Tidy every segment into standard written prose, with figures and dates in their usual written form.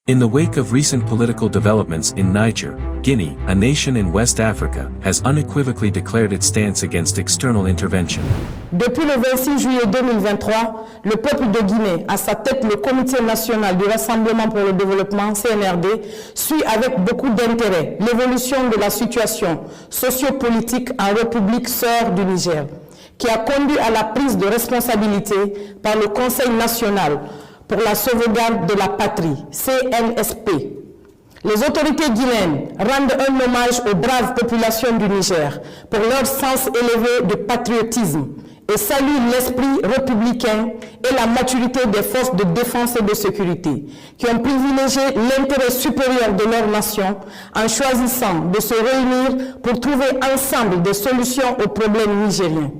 In the wake of recent political developments in Niger, Guinea, a nation in West Africa, has unequivocally declared its stance against external intervention. Depuis le 26 juillet 2023, le peuple de Guinée, à sa tête le Comité national du Rassemblement pour le développement, CNRD, suit avec beaucoup d'intérêt l'évolution de la situation sociopolitique en République sœur du Niger, qui a conduit à la prise de responsabilité par le Conseil national pour la sauvegarde de la patrie, CNSP. Les autorités guinéennes rendent un hommage aux braves populations du Niger pour leur sens élevé de patriotisme et saluent l'esprit républicain et la maturité des forces de défense et de sécurité qui ont privilégié l'intérêt supérieur de leur nation en choisissant de se réunir pour trouver ensemble des solutions aux problèmes nigériens.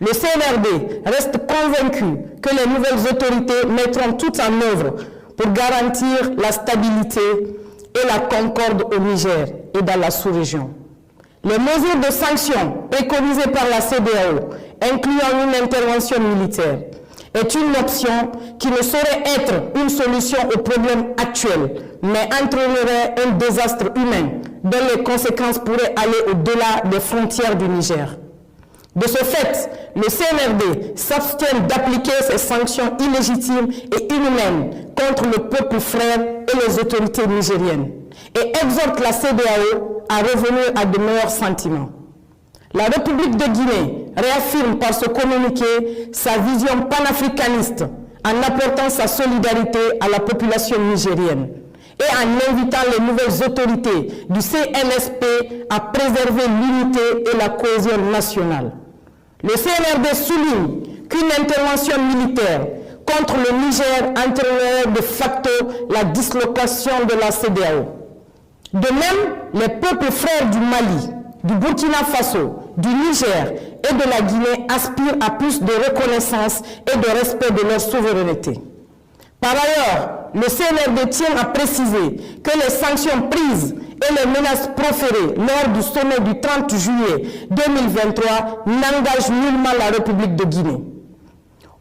Le CNRD reste convaincu que les nouvelles autorités mettront tout en œuvre pour garantir la stabilité et la concorde au Niger et dans la sous-région. Les mesures de sanctions préconisées par la CEDEAO, incluant une intervention militaire, est une option qui ne saurait être une solution aux problèmes actuels, mais entraînerait un désastre humain dont les conséquences pourraient aller au-delà des frontières du Niger. De ce fait, le CNRD s'abstient d'appliquer ces sanctions illégitimes et inhumaines contre le peuple frère et les autorités nigériennes et exhorte la CEDEAO à revenir à de meilleurs sentiments. La République de Guinée réaffirme par ce communiqué sa vision panafricaniste en apportant sa solidarité à la population nigérienne et en invitant les nouvelles autorités du CNSP à préserver l'unité et la cohésion nationale. Le CNRD souligne qu'une intervention militaire contre le Niger entraînerait de facto la dislocation de la CEDEAO. De même, les peuples frères du Mali, du Burkina Faso, du Niger et de la Guinée aspirent à plus de reconnaissance et de respect de leur souveraineté. Par ailleurs, le CNRD tient à préciser que les sanctions prises et les menaces proférées lors du sommet du 30 juillet 2023 n'engagent nullement la République de Guinée.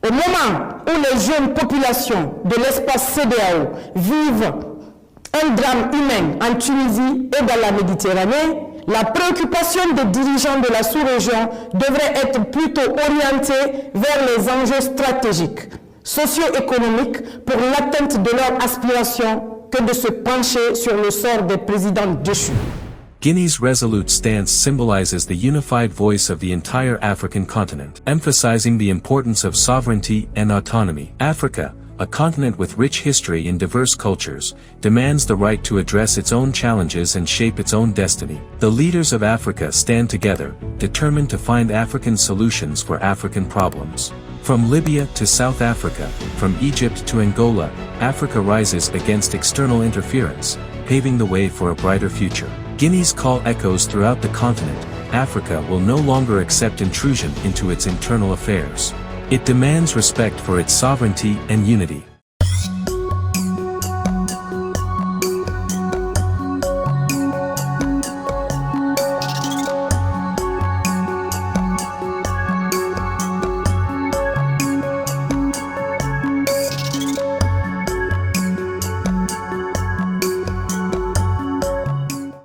Au moment où les jeunes populations de l'espace CEDEAO vivent un drame humain en Tunisie et dans la Méditerranée, la préoccupation des dirigeants de la sous-région devrait être plutôt orientée vers les enjeux stratégiques, socio-économiques pour l'atteinte de leurs aspirations que de se pencher sur le sort des présidents déchus. Guinea's resolute stance symbolizes the unified voice of the entire African continent, emphasizing the importance of sovereignty and autonomy. Africa, a continent with rich history and diverse cultures, demands the right to address its own challenges and shape its own destiny. The leaders of Africa stand together, determined to find African solutions for African problems. From Libya to South Africa, from Egypt to Angola, Africa rises against external interference, paving the way for a brighter future. Guinea's call echoes throughout the continent. Africa will no longer accept intrusion into its internal affairs. It demands respect for its sovereignty and unity.